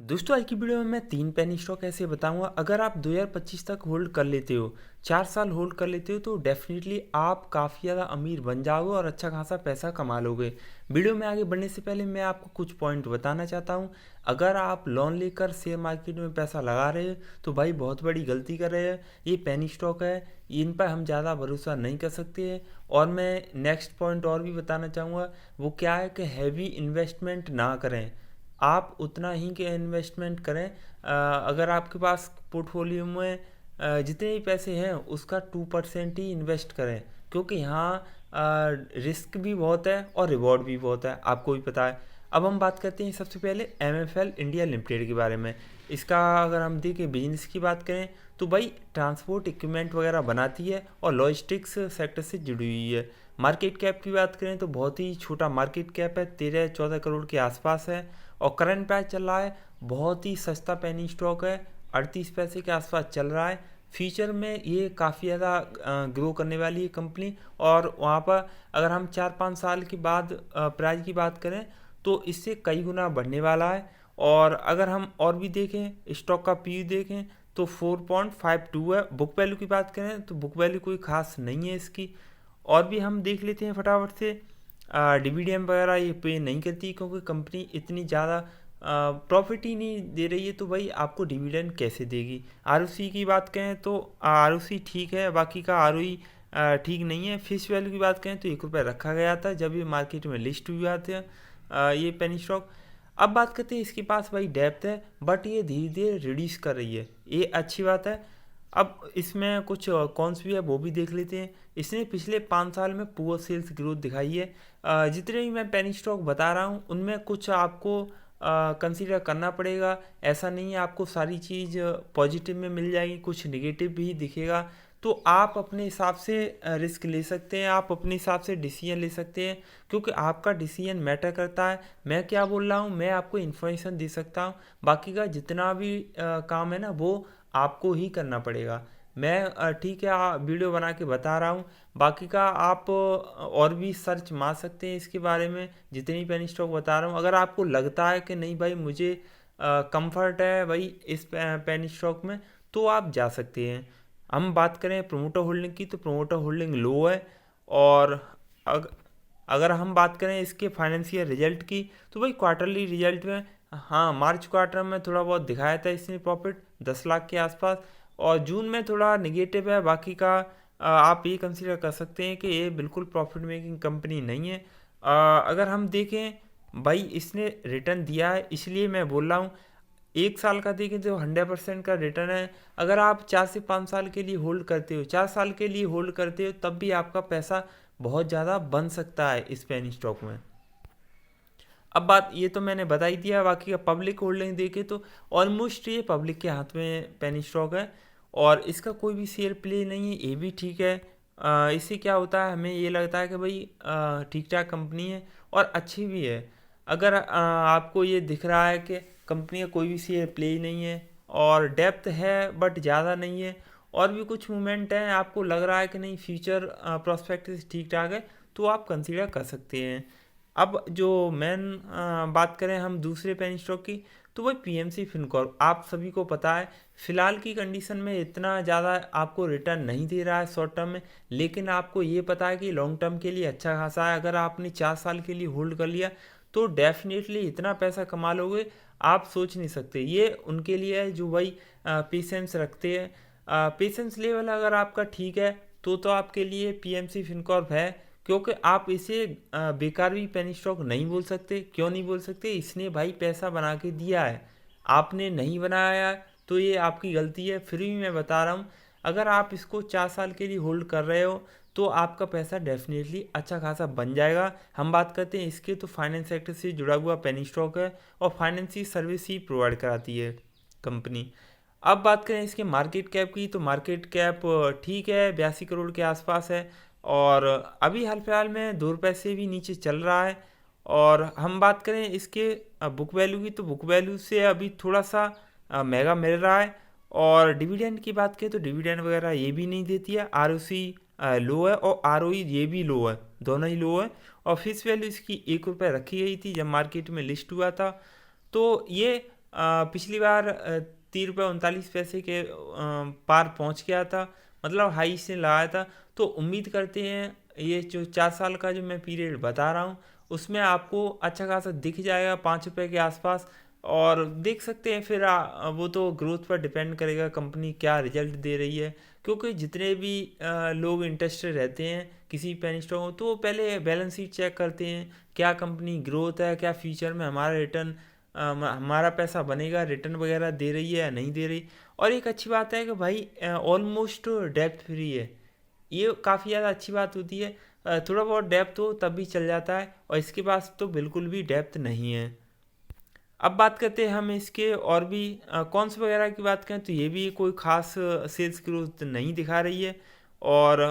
दोस्तों आज की वीडियो में मैं 3 पेनी स्टॉक ऐसे बताऊंगा। अगर आप 2025 तक होल्ड कर लेते हो, 4 साल होल्ड कर लेते हो तो डेफिनेटली आप काफ़ी ज़्यादा अमीर बन जाओगे और अच्छा खासा पैसा कमा लोगे। वीडियो में आगे बढ़ने से पहले मैं आपको कुछ पॉइंट बताना चाहता हूं। अगर आप लोन लेकर शेयर मार्केट में पैसा लगा रहे हो तो भाई बहुत बड़ी गलती कर रहे हैं। ये पेनी स्टॉक है, इन पर हम ज़्यादा भरोसा नहीं कर सकते हैं। और मैं नेक्स्ट पॉइंट और भी बताना चाहूँगा, वो क्या है कि हैवी इन्वेस्टमेंट ना करें। आप उतना ही के इन्वेस्टमेंट करें। अगर आपके पास पोर्टफोलियो में जितने भी पैसे हैं उसका 2% ही इन्वेस्ट करें, क्योंकि यहाँ रिस्क भी बहुत है और रिवॉर्ड भी बहुत है, आपको भी पता है। अब हम बात करते हैं सबसे पहले MFL इंडिया लिमिटेड के बारे में। इसका अगर हम देखें बिजनेस की बात करें तो भाई ट्रांसपोर्ट इक्विपमेंट वगैरह बनाती है और लॉजिस्टिक्स सेक्टर से जुड़ी हुई है। मार्केट कैप की बात करें तो बहुत ही छोटा मार्केट कैप है, 13-14 करोड़ के आसपास है। और करंट प्राइस चल रहा है, बहुत ही सस्ता पेनी स्टॉक है, 38 पैसे के आसपास चल रहा है। फ्यूचर में ये काफ़ी ज़्यादा ग्रो करने वाली है कंपनी। और वहाँ पर अगर हम 4-5 साल के बाद प्राइस की बात करें तो इससे कई गुना बढ़ने वाला है। और अगर हम और भी देखें, स्टॉक का पी देखें तो 4.52 है। बुक वैल्यू की बात करें तो बुक वैल्यू कोई खास नहीं है इसकी। और भी हम देख लेते हैं फटाफट से। डिविडेंड वगैरह ये पे नहीं करती, क्योंकि कंपनी इतनी ज़्यादा प्रॉफिट ही नहीं दे रही है, तो भाई आपको डिविडेंड कैसे देगी। ROC की बात करें तो ROC ठीक है, बाकी का ROE ठीक नहीं है। फेस वैल्यू की बात करें तो 1 रुपये रखा गया था जब ये मार्केट में लिस्ट हुआ था ये पेनी स्टॉक। अब बात करते हैं, इसके पास भाई डेप्थ है बट ये धीरे धीरे रिड्यूस कर रही है, ये अच्छी बात है। अब इसमें कुछ कॉन्स भी है, वो भी देख लेते हैं। इसने पिछले 5 साल में पुअर सेल्स ग्रोथ दिखाई है। जितने भी मैं पेनी स्टॉक बता रहा हूँ उनमें कुछ आपको कंसीडर करना पड़ेगा। ऐसा नहीं है आपको सारी चीज़ पॉजिटिव में मिल जाएगी, कुछ नेगेटिव भी दिखेगा। तो आप अपने हिसाब से रिस्क ले सकते हैं, आप अपने हिसाब से डिसीजन ले सकते हैं, क्योंकि आपका डिसीजन मैटर करता है। मैं क्या बोल रहा हूँ, मैं आपको इन्फॉर्मेशन दे सकता हूँ, बाकी का जितना भी काम है ना वो आपको ही करना पड़ेगा। मैं ठीक है वीडियो बना के बता रहा हूँ, बाकी का आप और भी सर्च मार सकते हैं इसके बारे में, जितनी पेनी स्टॉक बता रहा हूँ। अगर आपको लगता है कि नहीं भाई मुझे कंफर्ट है भाई इस पेनी स्टॉक में, तो आप जा सकते हैं। हम बात करें प्रोमोटर होल्डिंग की तो प्रोमोटर होल्डिंग लो है। और अग, अगर हम बात करें इसके फाइनेंशियल रिजल्ट की तो भाई क्वार्टरली रिजल्ट में, हाँ मार्च क्वार्टर में थोड़ा बहुत दिखाया था इसने प्रॉफिट 10 लाख के आसपास, और जून में थोड़ा निगेटिव है। बाकी का आप ये कंसीडर कर सकते हैं कि ये बिल्कुल प्रॉफिट मेकिंग कंपनी नहीं है। अगर हम देखें भाई इसने रिटर्न दिया है, इसलिए मैं बोल रहा हूँ 1 साल का देखें तो 100% का रिटर्न है। अगर आप 4 से 5 साल के लिए होल्ड करते हो, 4 साल के लिए होल्ड करते हो, तब भी आपका पैसा बहुत ज़्यादा बन सकता है इस पेनी स्टॉक में। अब बात ये तो मैंने बता ही दिया, बाकी का पब्लिक होल्डिंग देखे तो ऑलमोस्ट ये पब्लिक के हाथ में पेनी स्टॉक है और इसका कोई भी शेयर प्ले नहीं है, ये भी ठीक है। इससे क्या होता है, हमें ये लगता है कि भाई ठीक ठाक कंपनी है और अच्छी भी है। अगर आपको ये दिख रहा है कि कंपनी का कोई भी शेयर प्ले ही नहीं है और डेप्थ है बट ज़्यादा नहीं है, और भी कुछ मूवमेंट हैं, आपको लग रहा है कि नहीं फ्यूचर प्रोस्पेक्टिव ठीक ठाक है, तो आप कंसीडर कर सकते हैं। अब जो मेन बात करें हम दूसरे पेनी स्टॉक की, तो वही PNC फिनकॉर्प। आप सभी को पता है फिलहाल की कंडीशन में इतना ज़्यादा आपको रिटर्न नहीं दे रहा है शॉर्ट टर्म में, लेकिन आपको ये पता है कि लॉन्ग टर्म के लिए अच्छा खासा है। अगर आपने 4 साल के लिए होल्ड कर लिया तो डेफिनेटली इतना पैसा कमा लोगे आप सोच नहीं सकते। ये उनके लिए है जो भाई पेशेंस रखते हैं। पेशेंस लेवल अगर आपका ठीक है तो आपके लिए PNC फिनकॉर्प है, क्योंकि आप इसे बेकार भी पेनी स्टॉक नहीं बोल सकते। क्यों नहीं बोल सकते, इसने भाई पैसा बना के दिया है, आपने नहीं बनाया तो ये आपकी गलती है। फिर भी मैं बता रहा हूँ, अगर आप इसको 4 साल के लिए होल्ड कर रहे हो तो आपका पैसा डेफिनेटली अच्छा खासा बन जाएगा। हम बात करते हैं इसके, तो फाइनेंस सेक्टर से जुड़ा हुआ पेनी स्टॉक है और फाइनेंशियल सर्विस ही प्रोवाइड कराती है कंपनी। अब बात करें इसके मार्केट कैप की, तो मार्केट कैप ठीक है, 82 करोड़ के आसपास है और अभी हाल फिलहाल में 2 रुपये से भी नीचे चल रहा है। और हम बात करें इसके बुक वैल्यू की, तो बुक वैल्यू से अभी थोड़ा सा महंगा मिल रहा है। और डिविडेंड की बात करें तो डिविडेंड वगैरह ये भी नहीं देती है। ROC लो है और ROE ये भी लो है, दोनों ही लो है। और फेस वैल्यू इसकी 1 रुपये रखी गई थी जब मार्केट में लिस्ट हुआ था। तो ये पिछली बार 3 रुपये 39 पैसे के पार पहुंच गया था, मतलब हाई से लगाया था। तो उम्मीद करते हैं ये जो 4 साल का जो मैं पीरियड बता रहा हूँ उसमें आपको अच्छा खासा दिख जाएगा 5 रुपये के आसपास। और देख सकते हैं फिर वो तो ग्रोथ पर डिपेंड करेगा कंपनी क्या रिजल्ट दे रही है, क्योंकि जितने भी लोग इंटरेस्टेड रहते हैं किसी पेनी स्टॉक में तो वो पहले बैलेंस शीट चेक करते हैं, क्या कंपनी ग्रोथ है, क्या फ्यूचर में हमारा रिटर्न हमारा पैसा बनेगा, रिटर्न वगैरह दे रही है या नहीं दे रही। और एक अच्छी बात है कि भाई ऑलमोस्ट डेप्थ फ्री है, ये काफ़ी ज़्यादा अच्छी बात होती है। थोड़ा बहुत डेप्थ हो तब भी चल जाता है, और इसके पास तो बिल्कुल भी डेप्थ नहीं है। अब बात करते हैं हम इसके और भी कॉन्स वगैरह की बात करें तो ये भी कोई खास सेल्स ग्रोथ नहीं दिखा रही है। और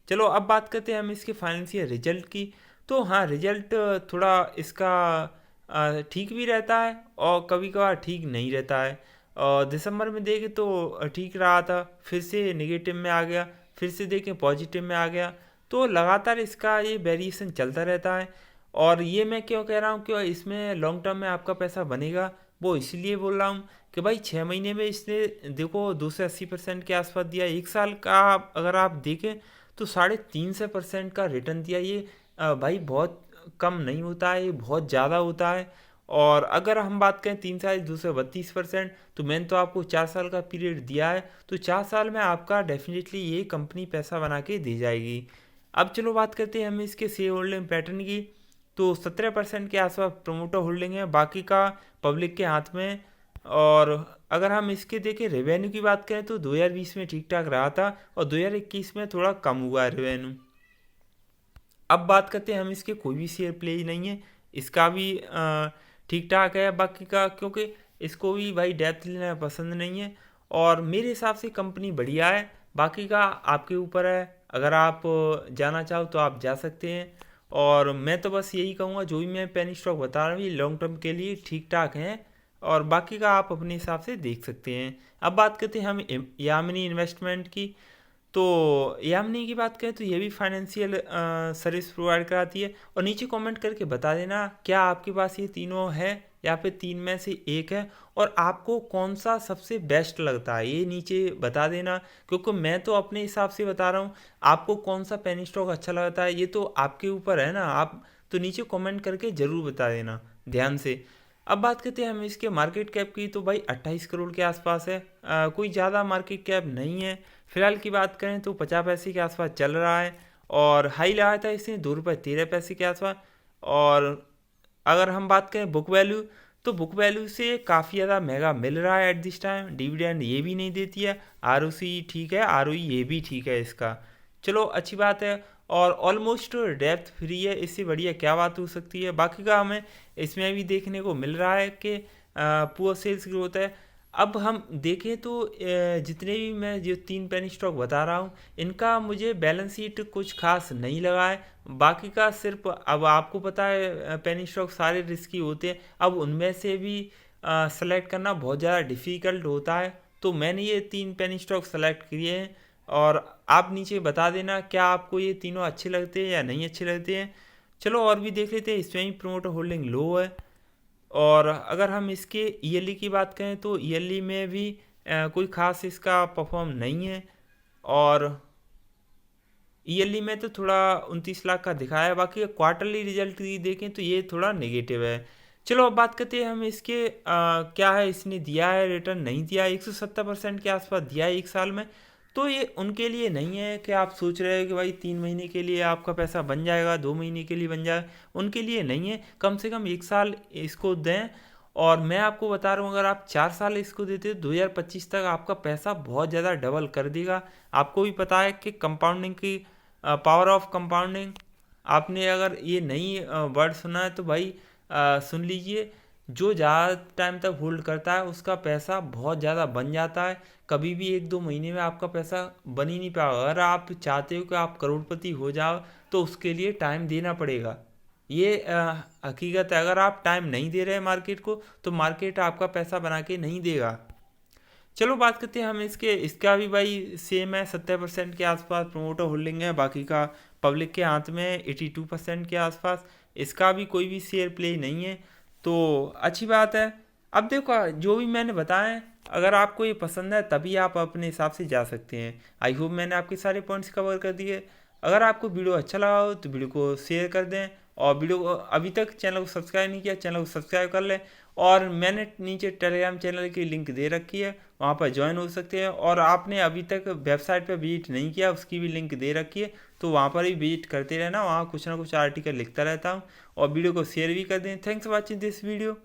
चलो अब बात करते हैं हम इसके फाइनेंशियल रिजल्ट की। तो हाँ, रिजल्ट थोड़ा इसका ठीक भी रहता है और कभी कभार ठीक नहीं रहता है। और दिसंबर में देखें तो ठीक रहा था, फिर से नेगेटिव में आ गया, फिर से देखें पॉजिटिव में आ गया। तो लगातार इसका ये वेरिएशन चलता रहता है। और ये मैं क्यों कह रहा हूँ कि इसमें लॉन्ग टर्म में आपका पैसा बनेगा, वो इसलिए बोल रहा हूँ कि भाई 6 महीने में इसने देखो 280% के आसपास दिया। 1 साल का अगर आप देखें तो 350% का रिटर्न दिया। ये भाई बहुत कम नहीं होता है, ये बहुत ज़्यादा होता है। और अगर हम बात करें 3 साल 232%, तो मैंने तो आपको 4 साल का पीरियड दिया है, तो 4 साल में आपका डेफिनेटली ये कंपनी पैसा बना के दे जाएगी। अब चलो बात करते हैं हम इसके शेयर होल्डिंग पैटर्न की। तो 17% के आसपास प्रोमोटर होल्डिंग है, बाकी का पब्लिक के हाथ में है। और अगर हम इसके देखें रेवेन्यू की बात करें तो 2020 में ठीक ठाक रहा था और 2021 में थोड़ा कम हुआ है रेवेन्यू। अब बात करते हैं हम इसके कोई भी शेयर प्ले नहीं है, इसका भी ठीक ठाक है बाकी का, क्योंकि इसको भी भाई डेप्थ लेना पसंद नहीं है। और मेरे हिसाब से कंपनी बढ़िया है, बाकी का आपके ऊपर है, अगर आप जाना चाहो तो आप जा सकते हैं। और मैं तो बस यही कहूँगा जो भी मैं पेनी स्टॉक बता रहा हूँ ये लॉन्ग टर्म के लिए ठीक ठाक हैं, और बाकी का आप अपने हिसाब से देख सकते हैं। अब बात करते हैं हम यामिनी इन्वेस्टमेंट की। तो यामिनी की बात करें तो ये भी फाइनेंशियल सर्विस प्रोवाइड कराती है। और नीचे कमेंट करके बता देना क्या आपके पास ये तीनों है या फिर तीन में से एक है, और आपको कौन सा सबसे बेस्ट लगता है ये नीचे बता देना, क्योंकि मैं तो अपने हिसाब से बता रहा हूँ। आपको कौन सा पेनी स्टॉक अच्छा लगता है ये तो आपके ऊपर है ना, आप तो नीचे कमेंट करके ज़रूर बता देना ध्यान से। अब बात करते हैं हम इसके मार्केट कैप की। तो भाई 28 करोड़ के आसपास है, कोई ज़्यादा मार्केट कैप नहीं है। फिलहाल की बात करें तो 50 पैसे के आसपास चल रहा है, और हाई लगाया था इसने 2 रुपये 13 पैसे के आसपास। और अगर हम बात करें बुक वैल्यू, तो बुक वैल्यू से काफ़ी ज़्यादा महंगा मिल रहा है एट दिस टाइम। डिविडेंड ये भी नहीं देती है, आरओसी ठीक है, आरओई ये भी ठीक है इसका, चलो अच्छी बात है। और ऑलमोस्ट डेप्थ फ्री है, इससे बढ़िया क्या बात हो सकती है। बाकी का हमें इसमें भी देखने को मिल रहा है कि पुअर सेल्स ग्रोथ है। अब हम देखें तो जितने भी मैं जो तीन पेनी स्टॉक बता रहा हूँ इनका मुझे बैलेंस शीट कुछ खास नहीं लगा है। बाकी का सिर्फ अब आपको पता है पेनी स्टॉक सारे रिस्की होते हैं, अब उनमें से भी सेलेक्ट करना बहुत ज़्यादा डिफ़िकल्ट होता है। तो मैंने ये तीन पेनी स्टॉक सेलेक्ट किए हैं, और आप नीचे बता देना क्या आपको ये तीनों अच्छे लगते हैं या नहीं अच्छे लगते हैं। चलो और भी देख लेते हैं, इसमें ही प्रोमोटर होल्डिंग लो है। और अगर हम इसके ईयरली की बात करें तो ईयरली में भी कोई खास इसका परफॉर्म नहीं है। और ईयरली में तो थोड़ा 29 लाख का दिखाया है, बाकी क्वार्टरली रिजल्ट की देखें तो ये थोड़ा नेगेटिव है। चलो अब बात करते हैं हम इसके क्या है इसने दिया है रिटर्न नहीं दिया है। 170% के आसपास दिया है 1 साल में। तो ये उनके लिए नहीं है कि आप सोच रहे हो कि भाई 3 महीने के लिए आपका पैसा बन जाएगा, 2 महीने के लिए बन जाएगा, उनके लिए नहीं है। कम से कम 1 साल इसको दें। और मैं आपको बता रहा हूँ अगर आप 4 साल इसको देते हो 2025 तक आपका पैसा बहुत ज़्यादा डबल कर देगा। आपको भी पता है कि कंपाउंडिंग की पावर ऑफ कंपाउंडिंग, आपने अगर ये नई वर्ड सुना है तो भाई सुन लीजिए। जो ज़्यादा टाइम तक होल्ड करता है उसका पैसा बहुत ज़्यादा बन जाता है। कभी भी 1-2 महीने में आपका पैसा बन ही नहीं पाएगा। अगर आप चाहते हो कि आप करोड़पति हो जाओ तो उसके लिए टाइम देना पड़ेगा, ये हकीकत है। अगर आप टाइम नहीं दे रहे मार्केट को तो मार्केट आपका पैसा बना के नहीं देगा। चलो बात करते हैं हम इसका भी भाई सेम है, 70% के आसपास प्रोमोटर होल्डिंग है, बाकी का पब्लिक के हाथ में 82% के आसपास। इसका भी कोई भी शेयर प्ले नहीं है, तो अच्छी बात है। अब देखो जो भी मैंने बताया है, अगर आपको ये पसंद है तभी आप अपने हिसाब से जा सकते हैं। आई होप मैंने आपके सारे पॉइंट्स कवर कर दिए। अगर आपको वीडियो अच्छा लगा हो तो वीडियो को शेयर कर दें, और वीडियो को अभी तक चैनल को सब्सक्राइब नहीं किया, चैनल को सब्सक्राइब कर लें। और मैंने नीचे टेलीग्राम चैनल की लिंक दे रखी है, वहाँ पर ज्वाइन हो सकते हैं। और आपने अभी तक वेबसाइट पर विजिट नहीं किया, उसकी भी लिंक दे रखी है, तो वहाँ पर ही विजिट करते रहना, वहाँ कुछ ना कुछ आर्टिकल लिखता रहता हूँ। और वीडियो को शेयर भी कर दें। Thanks for watching this video.